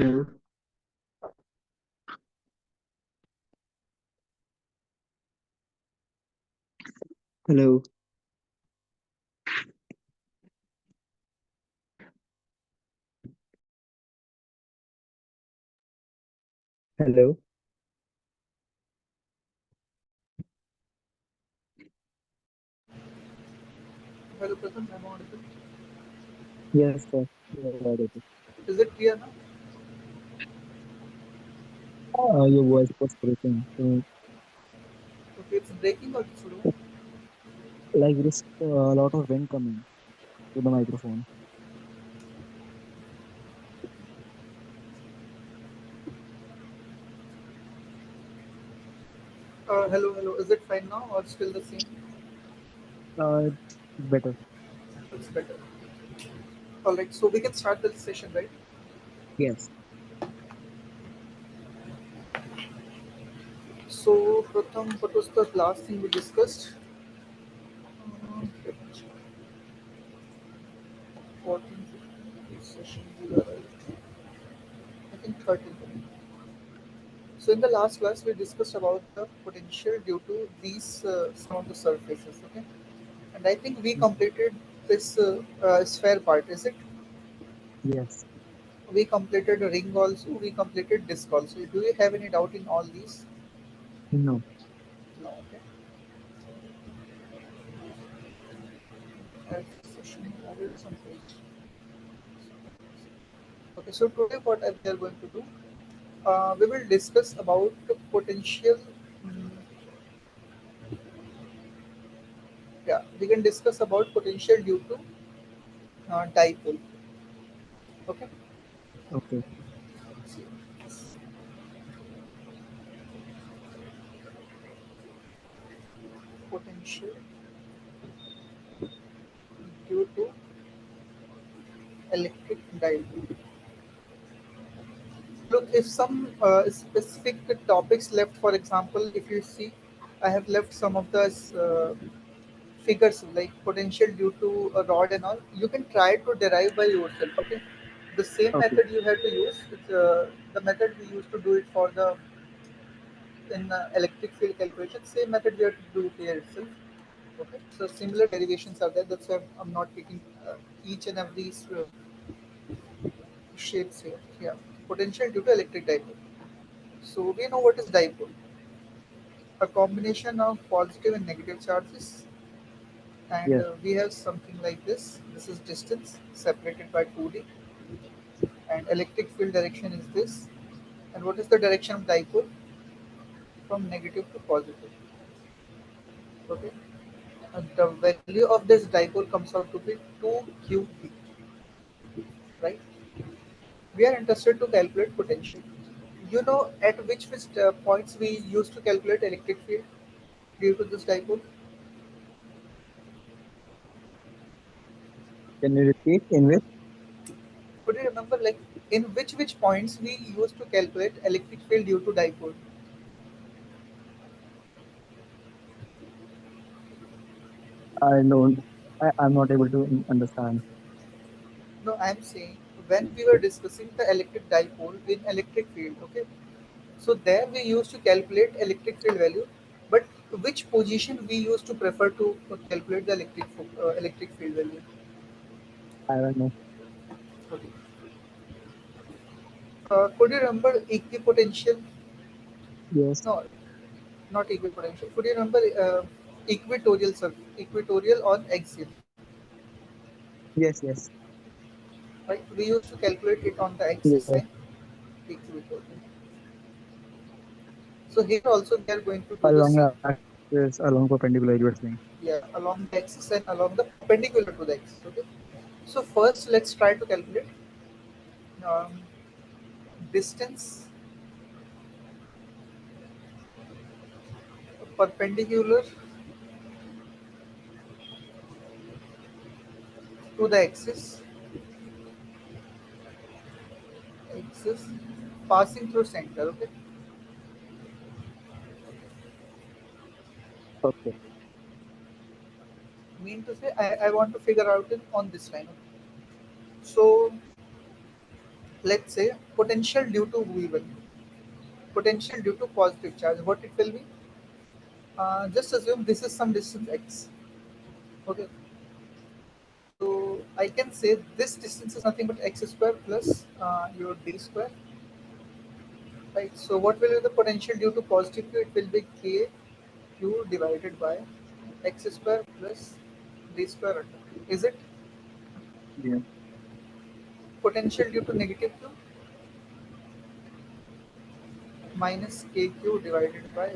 Hello. Hello. Hello. Hello, Pratham. I'm audible. Yes, sir. You are audible. Is it clear now? Your voice was breaking. Okay, it's breaking or it's slow? Like there is a lot of wind coming to the microphone. Hello, hello. Is it fine now or still the same? Uh, Better. It's better. All right, so we can start the session, right? Yes. So, Pratham, what was the last thing we discussed? 14, 15, session we are at, I think 13. So, in the last class, we discussed about the potential due to these some of the surfaces, okay? And I think we completed this sphere part, is it? Yes. We completed a ring also, we completed disc also. Do you have any doubt in all these? No. No, okay. As session added some page. Okay, so today what we are going to do, we will discuss about the potential. mm, Yeah, we can discuss about potential due to dipole. Okay, Okay. potential due to electric dipole. Look, if some specific topics left, for example, if you see, I have left some of the figures like potential due to a rod and all. You can try to derive by yourself. Okay, the same Okay. method you have to use. It's, the method we used to do it for the in electric field calculation. Same method we have to do it here itself. Okay, so similar derivations are there. That's why I'm not taking each and every shapes here. Yeah, potential due to electric dipole. So we know what is dipole. A combination of positive and negative charges, and Yes. we have something like this. This is distance separated by 2d, and electric field direction is this. And what is the direction of dipole? From negative to positive. Okay, and the value of this dipole comes out to be 2qb, right? We are interested to calculate potential. You know at which points we used to calculate electric field due to this dipole? Can you repeat in which? Could you remember, like, in which points we used to calculate electric field due to dipole? I don't. I'm not able to understand. No, I'm saying when we were discussing the electric dipole in electric field, okay? So there we used to calculate electric field value, but which position we used to prefer to calculate the electric field value? I don't know. Okay. Could you remember equipotential? Yes. No, not equipotential. Could you remember equatorial on axial? Yes. Yes. Right? We used to calculate it on the axis Yes. and equatorial. So here also we are going to do the Along same. the axis, along perpendicular, you were saying. Yeah, along the axis and along the perpendicular to the axis. Okay. So first, let's try to calculate um, distance perpendicular to the axis passing through center. Okay. Okay. Mean to say, I want to figure out it on this line. Okay? So Let's say potential due to V1, potential due to positive charge. What it will be? Just assume this is some distance x. Okay, so I can say this distance is nothing but x square plus your d square, right? So what will be the potential due to positive q? It will be k q divided by x square plus d square under. Is it Yeah. potential due to negative q minus kq divided by.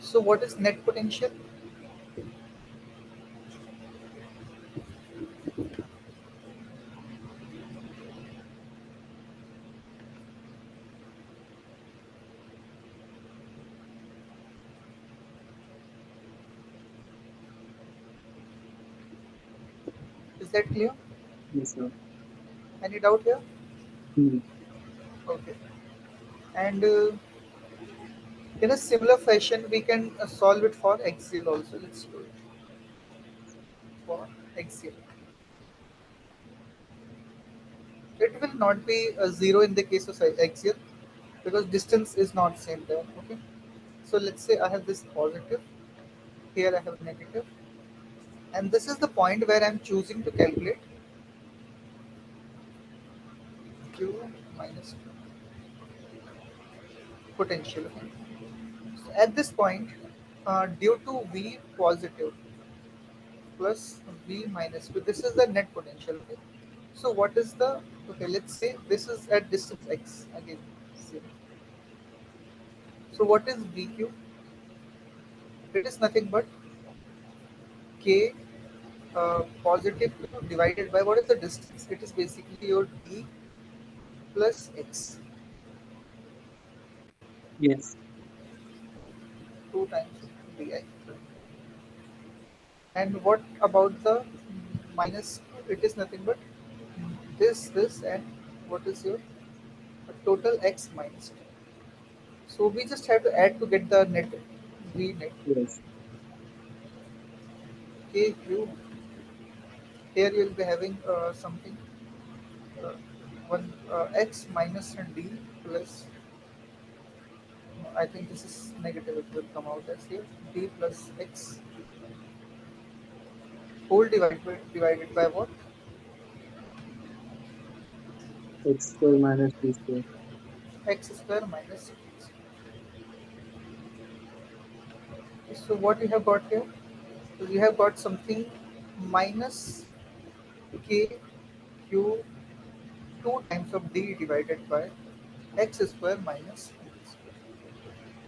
So what is net potential? Is that clear? Yes, sir. Any doubt here? Hmm. Okay. And in a similar fashion, we can solve it for axial also. Let's do it for axial. It will not be a zero in the case of axial because distance is not same there. Okay. So let's say I have this positive, here I have negative, and this is the point where I'm choosing to calculate q minus potential. Okay. So at this point, due to V positive plus V minus Q, this is the net potential. Okay. So what is the, okay, let's say this is at distance x again. Same. So what is VQ? It is nothing but K positive Q divided by what is the distance? It is basically your D plus X, Yes. 2 times DI. And what about the minus Q? It is nothing but this, and what is your total X minus Q. So we just have to add to get the net, V net. Yes. KQ, here you will be having something, uh, 1 X minus D plus, I think this is negative, it will come out as here, D plus X whole divided by what? X square minus B square. X square minus D. So what you have got here? So you have got something minus K Q 2 times of D divided by X square minus D square.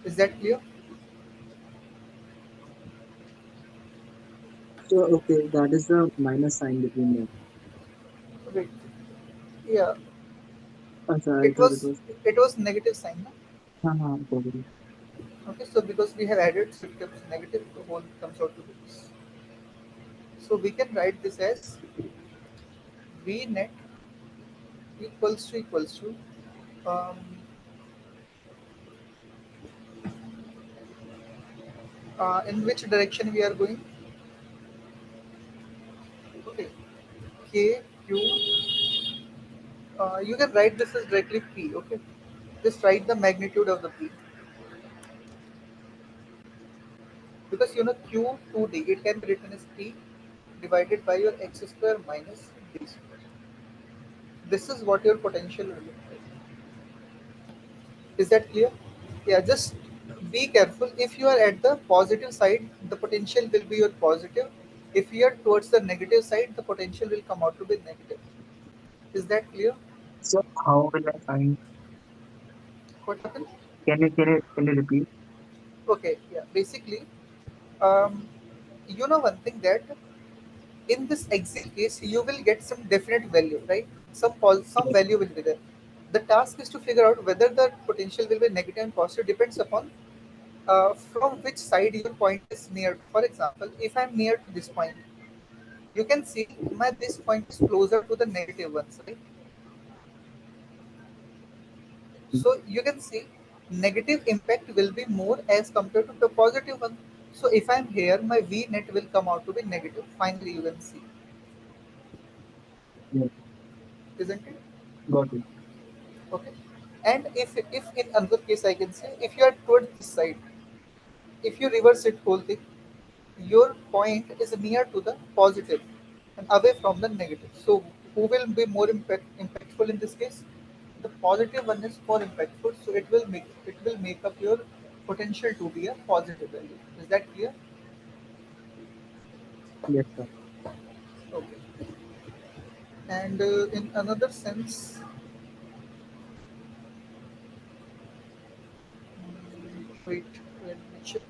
Is that clear? So, okay, that is the minus sign between them. Wait, yeah, Sorry, I it thought it was was. it was negative sign, no? Totally. Okay, so because we have added, so it becomes negative, the whole comes out to be this. So we can write this as V net equals to um, in which direction we are going? Okay, K Q. You can write this as directly P. Okay, just write the magnitude of the P because you know Q 2D. It can be written as P divided by your X square minus D square. This is what your potential will look like. Is that clear? Yeah, just be careful. If you are at the positive side, the potential will be your positive. If you are towards the negative side, the potential will come out to be negative. Is that clear? So, how will I find? What happened? Can you repeat? Okay, yeah. Basically, um, you know one thing that in this axial case, you will get some definite value, right? Some Yes. value will be there. The task is to figure out whether the potential will be negative and positive depends upon from which side your point is near to. For example, if I'm near to this point, you can see my this point is closer to the negative ones, right? So you can see negative impact will be more as compared to the positive one. So if I'm here, my V net will come out to be negative. Finally, you can see. Yes. isn't it? Got it. Okay. And if in another case I can say, if you are towards this side, if you reverse it whole thing, your point is near to the positive and away from the negative. So who will be more impactful in this case? The positive one is more impactful, so it will make up your potential to be a positive value. Is that clear? Yes, sir. Okay. And in another sense, wait, let me check.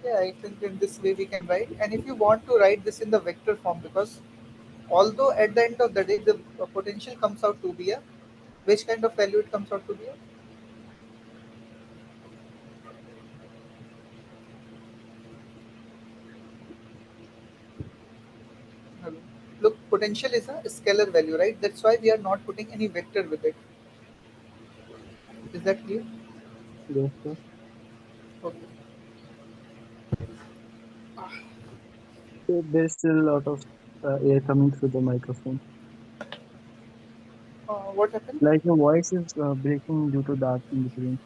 Yeah, I think in this way we can write. And if you want to write this in the vector form, because although at the end of the day the potential comes out to be a, which kind of value it comes out to be a? Hello. Look, potential is a scalar value, right? That's why we are not putting any vector with it. Is that clear? Yes, sir. Okay. So there's still a lot of air coming through the microphone. What happened? Like your voice is breaking due to that in between.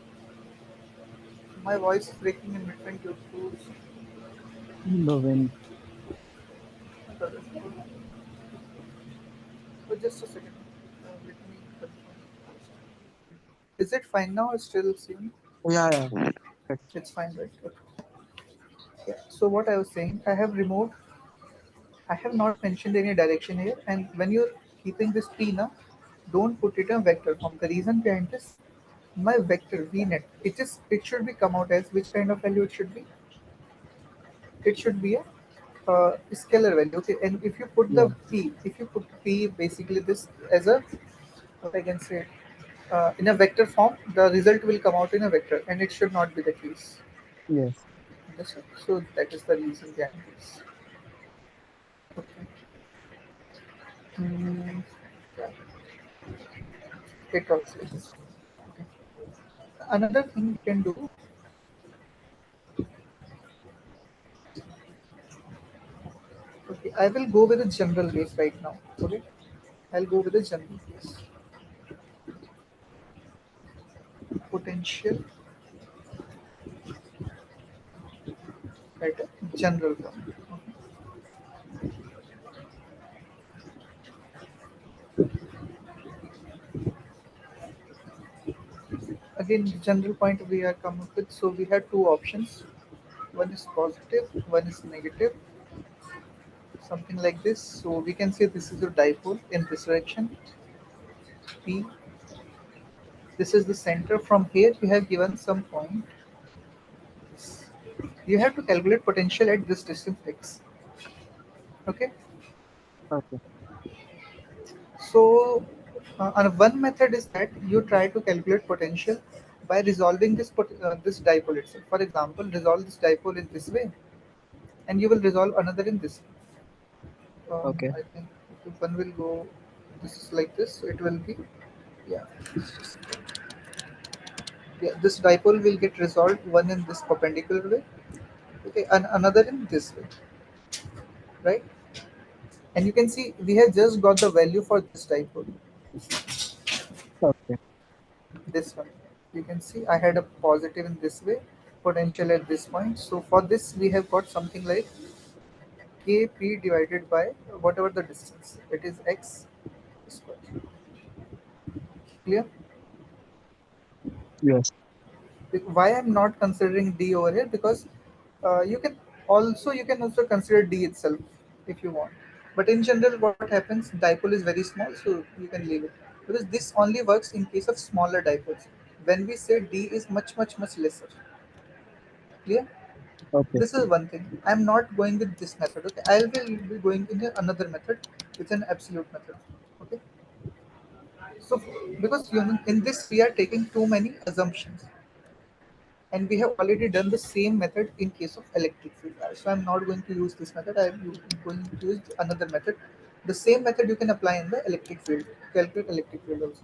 My voice is breaking in between due to. The wind. Oh, just a second. Let me confirm. Is it fine now or still same? Yeah, yeah. It's fine, right? Okay. Yeah. So what I was saying, I have not mentioned any direction here, and when you're keeping this p now, don't put it in vector form. The reason behind this, my vector v net, it should be come out as which kind of value it should be? It should be a scalar value. Okay, and Yeah. if you put p basically this as a, what I can say, in a vector form, the result will come out in a vector, and it should not be the case. Yes. Understood? So that is the reason behind this. Okay. Hmm. Yeah, it also is. Okay. Another thing we can do. Okay, I will go with a general case right now. Okay, I'll go with a general case. Potential at a general term. Again, the general point we are come up with. So we have two options. One is positive, one is negative, something like this. So we can say this is a dipole in this direction. P. This is the center. From here, you have given some point. You have to calculate potential at this distance x. Okay. Okay. So, and one method is that you try to calculate potential by resolving this dipole itself. For example, resolve this dipole in this way, and you will resolve another in this way. Okay. I think if one will go. This is like this. So it will be, yeah, yeah. This dipole will get resolved one in this perpendicular way, okay, and another in this way, right? And you can see we have just got the value for this dipole. Okay. This one, you can see I had a positive in this way, potential at this point. So for this we have got something like kp divided by whatever the distance, it is x square. Clear? Yes. Why I'm not considering d over here? Because you can also consider d itself if you want, but in general what happens, dipole is very small, so you can leave it, because this only works in case of smaller dipoles. When we say d is much lesser. Clear? Okay. This is one thing. I'm not going with this method. Okay, I will be going in another method, with an absolute method. Okay, so because in this we are taking too many assumptions, and we have already done the same method in case of electric field. So I'm not going to use this method. I'm going to use another method. The same method you can apply in the electric field. Calculate electric field also.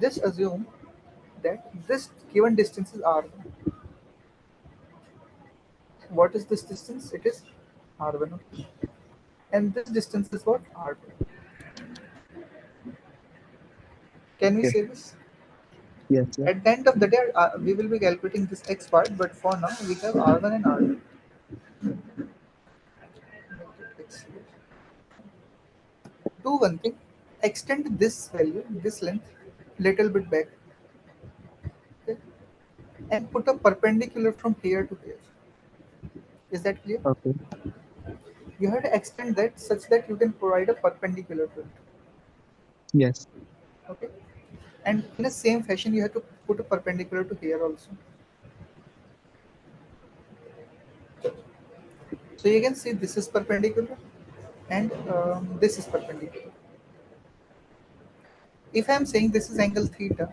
Just assume that this given distance is r1. What is this distance? It is r1. Okay. and this distance is what? R2. Can we Okay. say this? Yes. Yes. At the end of the day, we will be calculating this x part, but for now we have R1 and R2. Do one thing, extend this value, this length, little bit back, okay? And put a perpendicular from here to here. Is that clear? Okay. You have to extend that such that you can provide a perpendicular to it. Yes. Okay. And in the same fashion, you have to put a perpendicular to here also. So you can see this is perpendicular and this is perpendicular. If I am saying this is angle theta,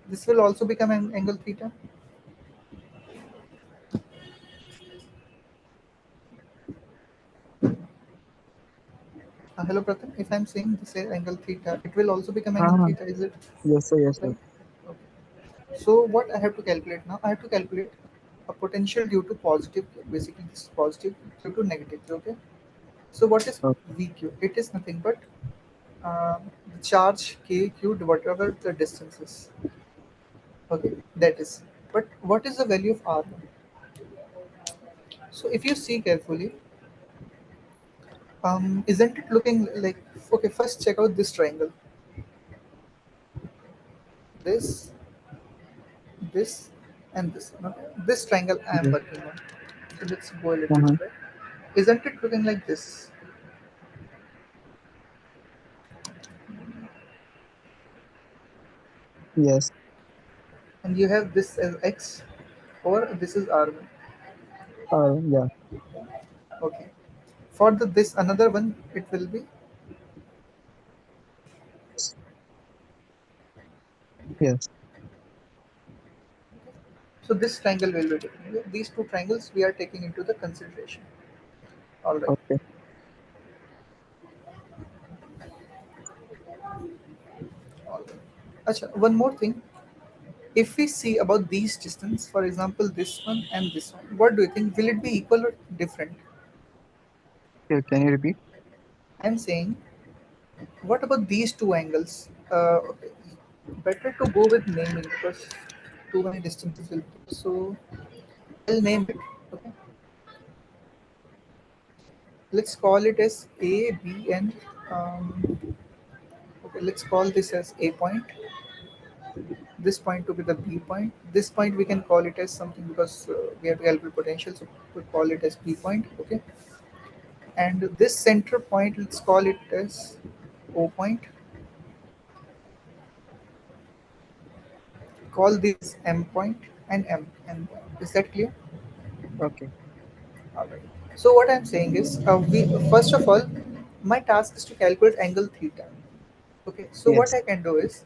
this will also become an angle theta. Hello, Pratham. If I am saying this is angle theta, it will also become angle Ah. theta. Is it Yes, sir. Yes, sir. right? Okay. So what I have to calculate now? I have to calculate a potential due to positive. Basically, this is positive due to negative. Okay. So what is Okay. VQ? It is nothing but the charge K Q whatever the distance is. Okay, that is. But what is the value of R1? So if you see carefully, isn't it looking like, okay? First, check out this triangle. This, this, and this. Okay? This triangle I am Yes. working on. So let's go a little Uh-huh. bit back. Isn't it looking like this? Yes. And you have this as X, or this is R1. Yeah. Okay. For the this another one, it will be. Yes. So this triangle will be different. These two triangles we are taking into the consideration. All right. Okay. All right. Acha, one more thing. If we see about these distance, for example, this one and this one, what do you think? Will it be equal or different? Okay. Can you repeat? I'm saying, what about these two angles? Okay. Better to go with naming because too many distances will be. So I'll name it. Okay. Let's call it as A, B, and okay. Let's call this as A point. This point to be the B point. This point we can call it as something because we have to calculate potential, so we call it as B point. Okay. And this center point, let's call it as O point. Call this M point and M point. Is that clear? Okay. All right. So what I'm saying is, we first of all, my task is to calculate angle theta. Okay. So what Yes. I can do is,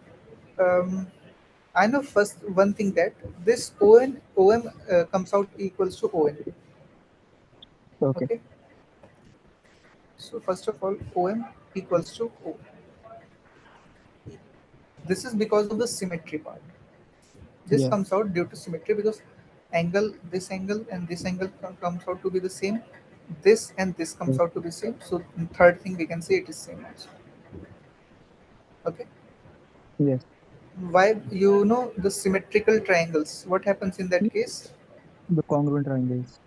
um, I know first one thing that this OM comes out equals to ON. Okay. Okay. So first of all, OM equals to O. This is because of the symmetry part. This Yeah. comes out due to symmetry because angle and this angle comes out to be the same. This and this comes Yes. out to be same. So third thing we can say it is same also. Okay. Yes. Why the symmetrical triangles? What happens in that case? The congruent triangles.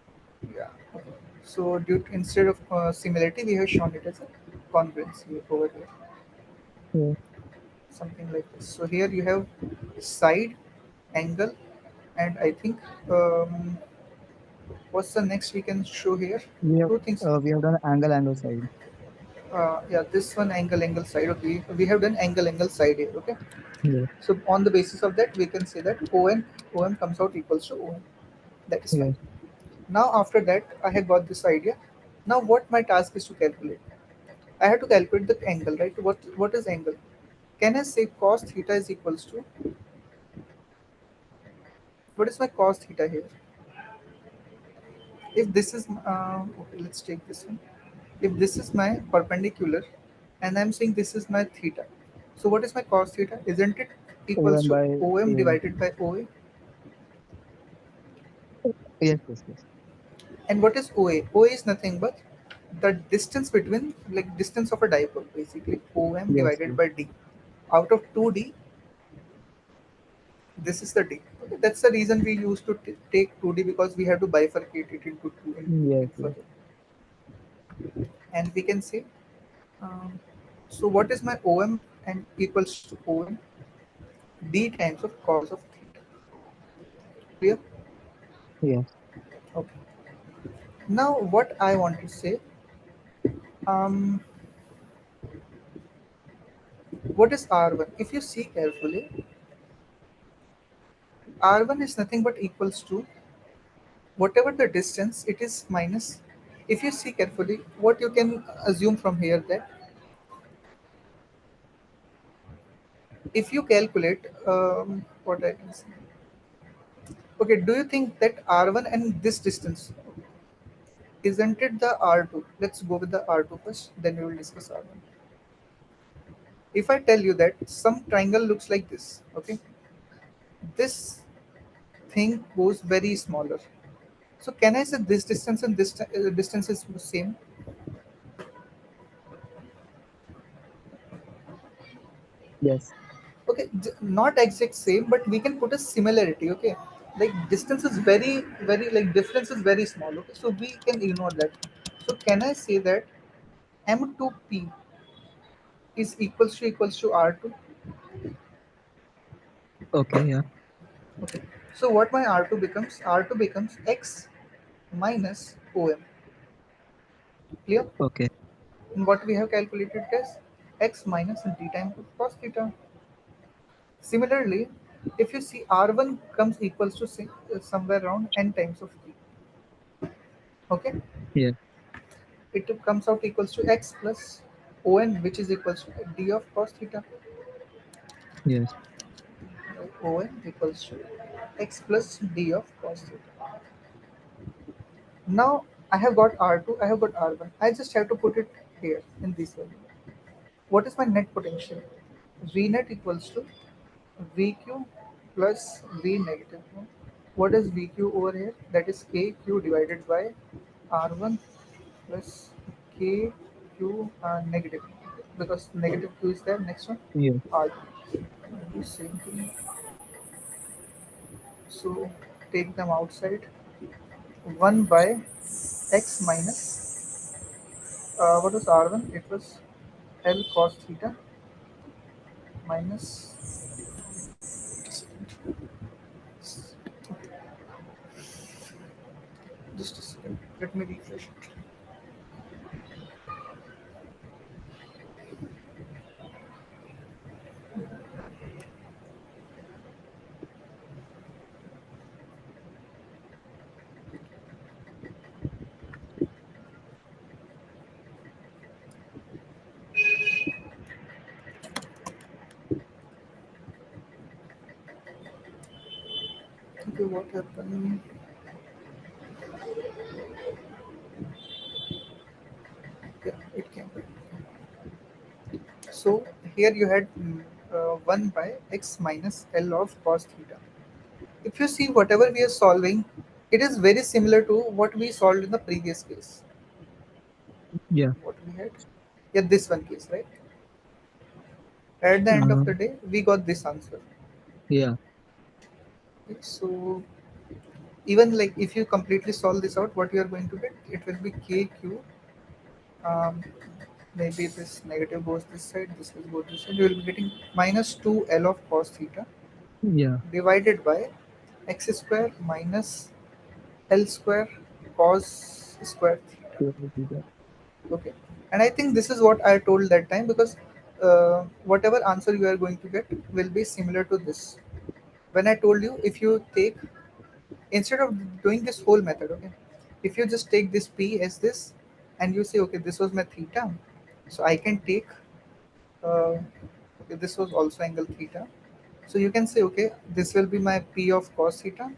Yeah. Okay. So instead of similarity, we have shown it as a congruency over here, Yeah. something like this. So here you have side, angle, and I think what's the next we can show here? Two things. We have done angle side. Yeah, this one angle side. Okay, we have done angle side here. Okay, Yes. so on the basis of that, we can say that OM comes out equals to OM. That is fine. Yes. Now after that, I have got this idea. Now what my task is to calculate? I have to calculate the angle, right? What is angle? Can I say cos theta is equals to, what is my cos theta here? If this is okay, let's take this one. If this is my perpendicular, and I'm saying this is my theta, so what is my cos theta? Isn't it equals OM to by OM AM. divided by OA? Yes. Yes. Yes. And what is OA? OA is nothing but the distance between, like distance of a dipole, basically OM Yes, divided yes, by D. Out of 2D, this is the D. Okay, that's the reason we used to take 2D, because we have to bifurcate it into two yes, in yes, further. And we can say, um, so what is my OM and equals to OM? D times of cos of theta. Clear? yes. Okay. Now what I want to say, um, what is R1? If you see carefully, R1 is nothing but equals to whatever the distance, it is minus. If you see carefully, what you can assume from here, that if you calculate, what I can say, okay, do you think that R1 and this distance, isn't it the R2? Let's go with the R2 first, then we will discuss R1. If I tell you that some triangle looks like this, okay, this thing goes very smaller. So can I say this distance and this distance is the same? Yes. Okay, not exact same, but we can put a similarity. Okay, like distance is very very, like difference is very small. Okay, so we can ignore that. So can I say that m2p is equals to r2? Okay, yeah. Okay, so what my r2 becomes x minus om. Clear? Okay. And what we have calculated as x minus d times of cos theta. Similarly, if you see, r1 comes equals to somewhere around n times of t. Okay, Yeah. it comes out equals to x plus on, which is equals to d of cos theta. Yes. On equals to x plus d of cos theta. Now I have got r2, I have got r1. I just have to put it here in this value. What is my net potential? V net equals to VQ plus V negative. What is VQ over here? That is KQ divided by R1 plus KQ negative, because negative Q is there. Next one, Yes. R2. Do same thing. So take them outside. 1 by x minus, what was R1? It was L cos theta minus, just a second, let me refresh it. Okay, what happened? Yeah, it came back. So here you had 1 by x minus L of cos theta. If you see whatever we are solving, it is very similar to what we solved in the previous case. Yeah. What we had? Yeah, this one case, right? At the end of Uh, the day, we got this answer. yeah. Okay, so even like if you completely solve this out, what you are going to get? It will be kq. Um, Maybe this negative goes this side, this will go this side. You will be getting minus 2L of cos theta Yeah. divided by x square minus L square cos square theta. Sure, we do that. Okay, and I think this is what I told that time, because whatever answer you are going to get will be similar to this. When I told you, if you take, instead of doing this whole method, okay, if you just take this p as this, and you say, okay, this was my theta, so I can take, okay, this was also angle theta, so you can say, okay, this will be my p of cos theta,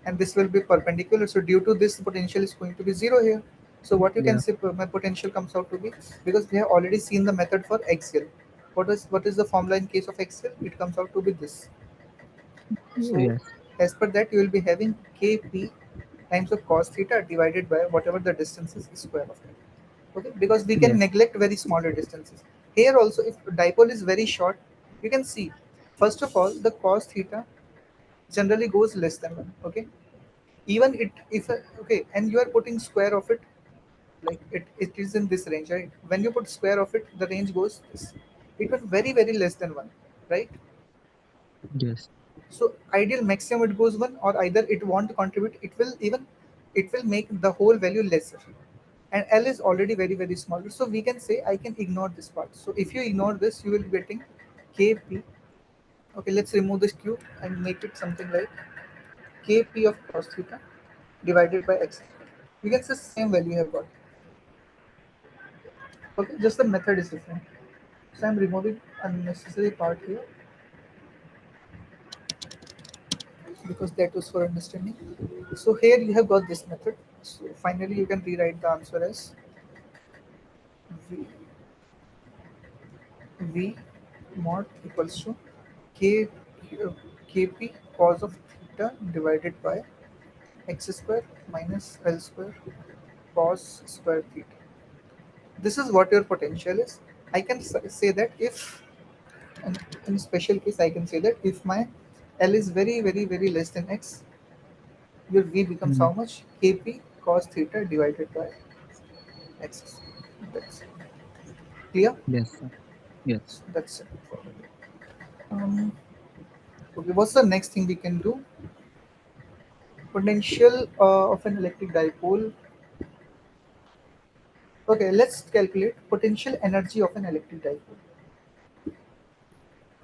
and this will be perpendicular. So due to this, the potential is going to be zero here. So what you can Yeah. say, my potential comes out to be, because we have already seen the method for axial. What is the formula in case of axial? It comes out to be this. So Yes. as per that, you will be having Kp times of cos theta divided by whatever the distance is square of it. Okay, because we can Yes. neglect very smaller distances. Here also, if dipole is very short, you can see, first of all, the cos theta generally goes less than 1. Okay, even it if okay, and you are putting square of it, like it is in this range, right? When you put square of it, the range goes this. It was very less than 1, right? Yes. So ideal maximum it goes 1, or either it won't contribute, it will make the whole value lesser, and L is already very small, so we can say I can ignore this part. So if you ignore this, you will be getting kp. Okay, let's remove this q and make it something like kp of cos theta divided by x. You can say same value you have got. Okay, just the method is different. So I'm removing unnecessary part here because that was for understanding. So here you have got this method. So finally you can rewrite the answer as v, v mod equals to k kp cos of theta divided by x square minus l square cos square theta. This is what your potential is. I can say that if, and in special case, I can say that if my L is very less than x, your V becomes Mm. how much? Kp cos theta divided by x. That's clear. Yes, sir. Yes. So that's it. Um, okay, what's the next thing we can do? Potential of an electric dipole. Okay, let's calculate potential energy of an electric dipole.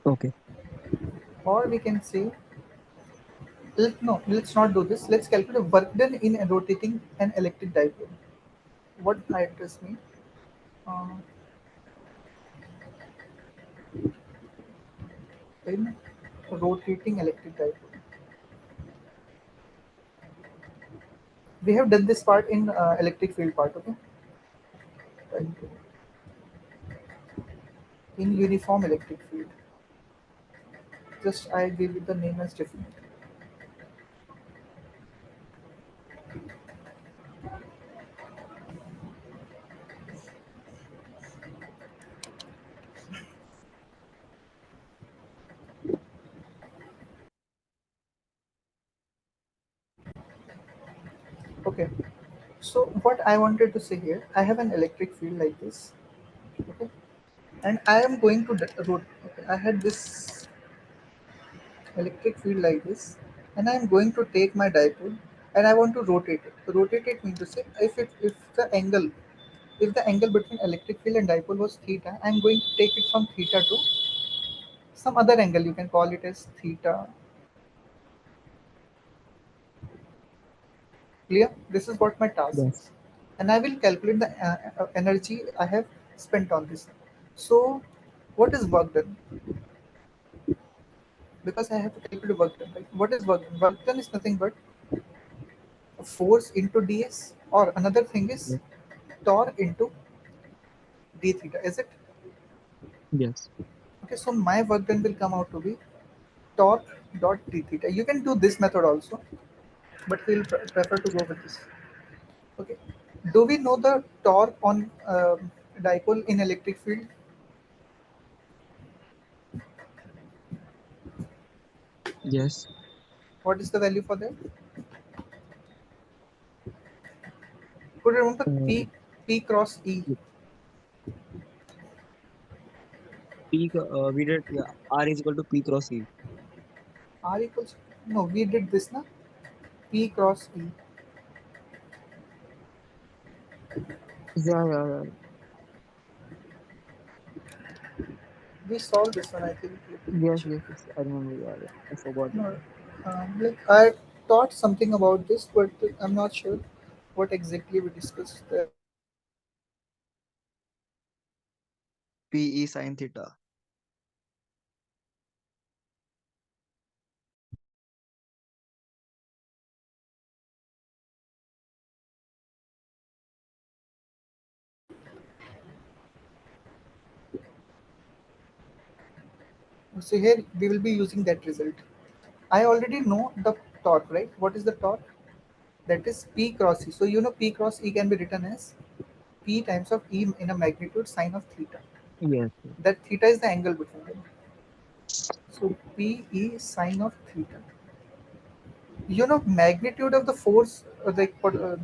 Okay. Or we can say, no, let's not do this. Let's calculate work done in rotating an electric dipole. What does mean? Uh, in rotating electric dipole. We have done this part in electric field part, okay? Right. In uniform electric field. Just I gave it the name as different. Okay. So what I wanted to say here, I have an electric field like this, okay, and I am going to okay, I had this electric field like this, and I am going to take my dipole and I want to rotate it. Rotate it means to say if the angle between electric field and dipole was theta, I am going to take it from theta to some other angle. You can call it as theta. Clear? This is what my task Yes. is, and I will calculate the energy I have spent on this. So, what is work done? Because I have to calculate work done, right? What is work done? Work done is nothing but force into ds, or another thing is Yes. torque into d theta. Is it? Yes. Okay, so my work done will come out to be torque dot d theta. You can do this method also, but we'll prefer to go with this. Okay. Do we know the torque on dipole in electric field? Yes. What is the value for that? Could you remember Uh, P cross E? P, we did, yeah, R is equal to P cross E. R equals, no, we did this na, P cross E. Yeah, yeah, yeah. We solved this one, I think. Let me Yes, check. yes, yes. I remember. Yeah, yeah. I forgot it. No, like I thought something about this, but I'm not sure what exactly we discussed there. PE sin theta. So here we will be using that result. I already know the torque, right? What is the torque? that is P cross E. So you know P cross E can be written as P times of E in a magnitude sine of theta. Yes. Yes. That theta is the angle between them. So P E sine of theta. You know magnitude of the force, like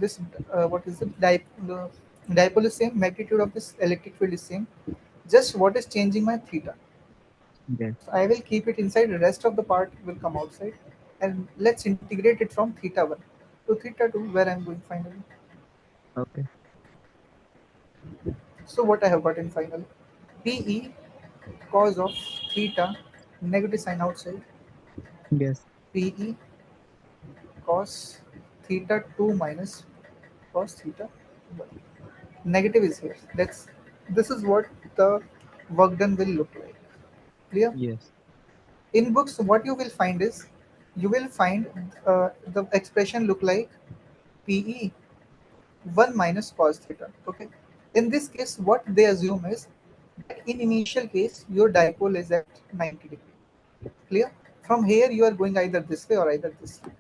this, what is it? Dipole is same. Magnitude of this electric field is same. Just what is changing my theta. Yes. So I will keep it inside. The rest of the part will come outside, and let's integrate it from theta one to theta two, where I'm going finally. Okay. So what I have got in final? Pe cos of theta, negative sign outside. Yes. Pe cos theta 2 minus cos theta 1. Negative is here. This is what the work done will look like. Clear? Yes. In books, what you will find is you will find the expression look like Pe 1 minus cos theta. Okay. In this case, what they assume is that in initial case your dipole is at 90 degree. Clear? From here you are going either this way or either this way.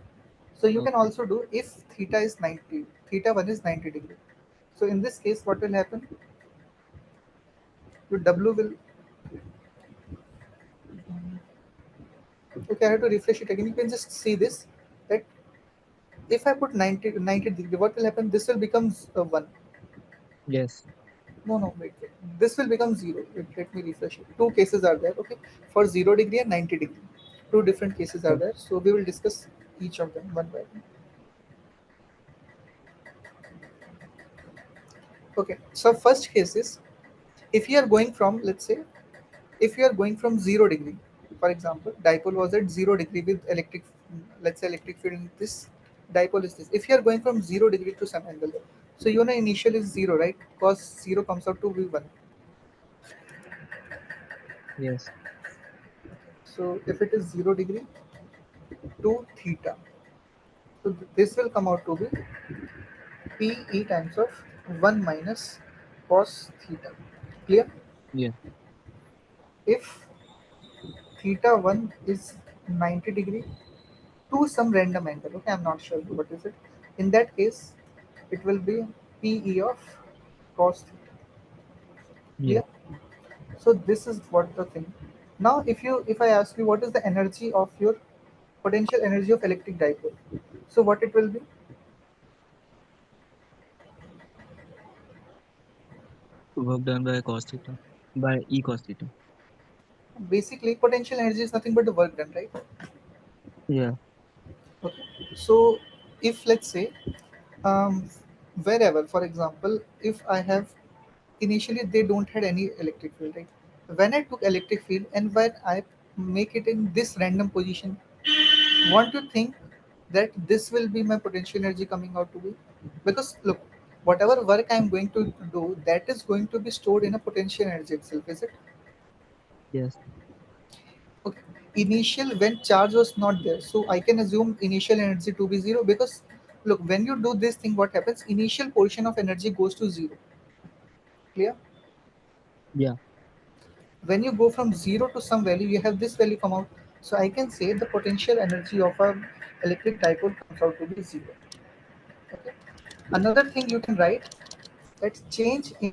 So you can Okay. also do if theta is 90, theta 1 is 90 degree. So in this case, what will happen? Your W will, okay, I have to refresh it again. You can just see this, that if I put 90 degree, what will happen? This will become 1. Yes. No, no, wait. This will become 0. Let me refresh it. Two cases are there, okay, for 0 degree and 90 degree. Two different cases are Okay. there. So we will discuss each of them one by one. Okay, so first case is if you are going from, let's say, if you are going from 0 degree, for example, dipole was at 0 degree with electric, let's say electric field in this, dipole is this. If you are going from 0 degree to some angle, so you know initial is 0, right? Cos 0 comes out to be 1. Yes. So if it is 0 degree to theta, so this will come out to be Pe times of 1 minus cos theta. Clear? Yes. If theta 1 is 90 degree to some random angle, okay, I'm not sure what is it. In that case, it will be Pe of cos theta. Yes. Clear? So this is what the thing. Now, if I ask you what is the energy of your potential energy of electric dipole, so what it will be? Work done by cos theta. By E cos theta. Basically, potential energy is nothing but the work done, right? Yeah. Okay. So if let's say um, wherever, for example, if I have initially they don't had any electric field, right? When I took electric field and when I make it in this random position, want to think that this will be my potential energy coming out to be, because look, whatever work I'm going to do, that is going to be stored in a potential energy itself, is it? Yes. Okay. Initial when charge was not there, so I can assume initial energy to be zero, because look, when you do this thing, what happens? Initial portion of energy goes to zero. Clear? Yeah. When you go from zero to some value, you have this value come out. So I can say the potential energy of a electric dipole comes out to be zero. Okay. Another thing you can write, that change in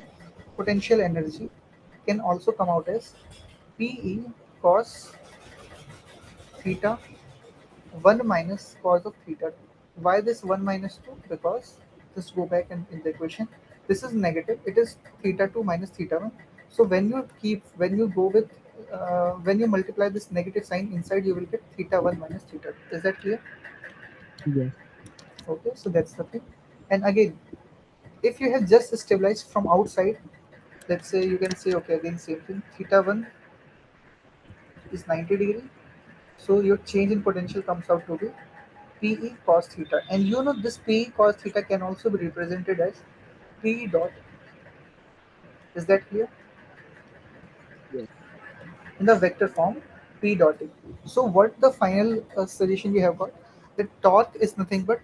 potential energy can also come out as Pe cos theta 1 minus cos of theta 2. Why this 1 minus 2? Because, just go back and in the equation, this is negative, it is theta 2 minus theta 1. So when you go with, when you multiply this negative sign inside, you will get theta 1 minus theta 2. Is that clear? Yes. Okay, so that's the thing. And again, if you have just stabilized from outside, let's say you can say, okay, again, same thing, theta 1 is 90 degree. So your change in potential comes out to be Pe cos theta. And you know this Pe cos theta can also be represented as P dot. Is that clear? Yes. In the vector form, P dot A. So what the final suggestion we have got? The torque is nothing but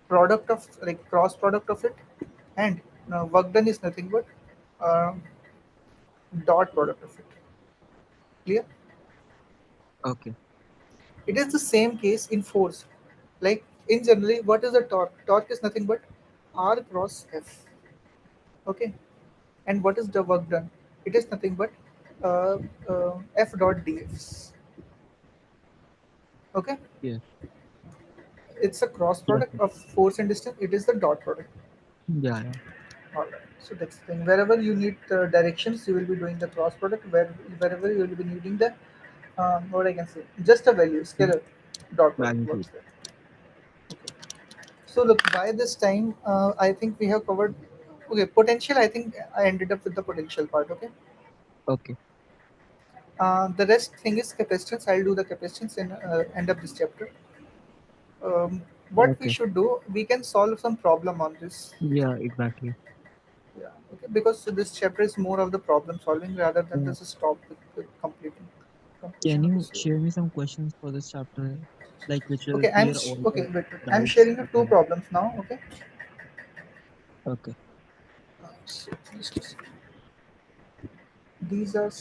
product of, like, cross product of it, and work done is nothing but uh, dot product of it. Clear? Okay. It is the same case in force. Like In generally, what is the torque? Torque is nothing but R cross F. Okay, and what is the work done? It is nothing but uh, F dot dx. Okay, Yes. it's a cross Yes. product of force and distance. It is the dot product. Yeah. Yeah. All right. So that's the thing. Wherever you need directions, you will be doing the cross product. Wherever you will be needing the what I can say, just a value, Mm, scalar dot product magnitude. works there. Okay. So look, by this time, I think we have covered. Okay, potential. I think I ended up with the potential part. Okay. Okay. The rest thing is capacitance. I'll do the capacitance and end up this chapter. What we Okay. should do, we can solve some problem on this. Yeah. Exactly. Yeah, okay. Because this chapter is more of the problem solving rather than Uh, just stop with can completion of the you series. share me some questions for this chapter, like which will Okay, clear all okay. the Wait, wait. I'm doubts sharing you which I two have? problems now. Okay. Okay. So just a second. These are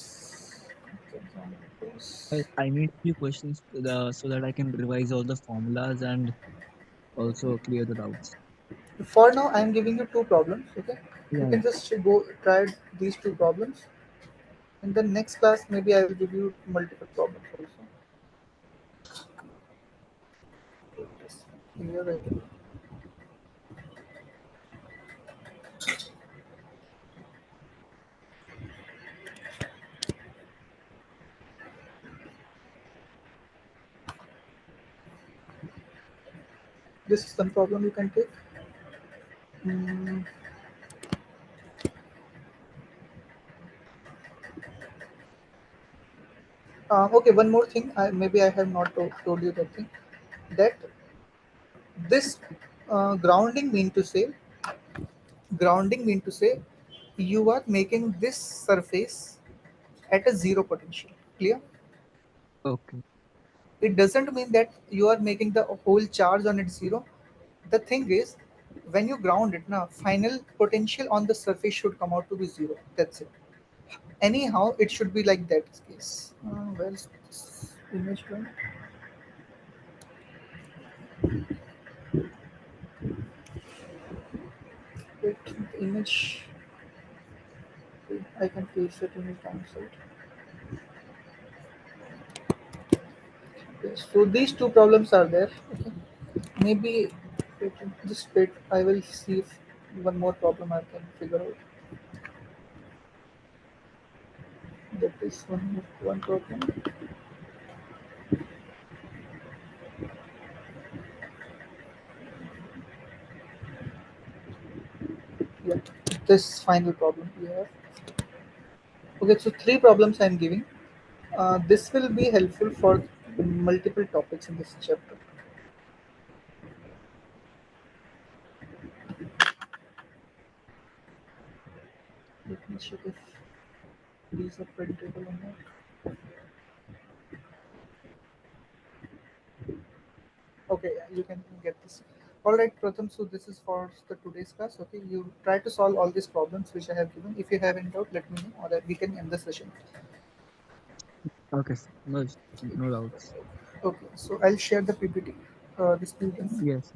examples. I need few questions so that I can revise all the formulas and also clear the doubts. For now, I'm giving you two problems. Okay, you Yeah. Yeah. can just go try these two problems. In the next class, maybe I will give you multiple problems also. Here I will. This is one problem you can take. Mm, okay, one more thing. Maybe I have not told you that thing. That this grounding mean to say you are making this surface at a zero potential. Clear? Okay. It doesn't mean that you are making the whole charge on it zero. The thing is, when you ground it now, final potential on the surface should come out to be zero. That's it. Anyhow, it should be like that case. Where's this image going? Wait, the image. Okay, I can place that image downside. Okay, so these two problems are there. Okay. Maybe wait, just wait. I will see if one more problem I can figure out. That is one problem. Yeah, this final problem we have. Okay, so three problems I'm giving. This will be helpful for multiple topics in this chapter. Let me check if these are printable or not. Okay, yeah, you can get this. All right, Pratham. So this is for the today's class. Okay, you try to solve all these problems which I have given. If you have any doubt, let me know, or that we can end the session. Okay. No, no doubts. Okay, so I'll share the PPT. This PDF. Yes.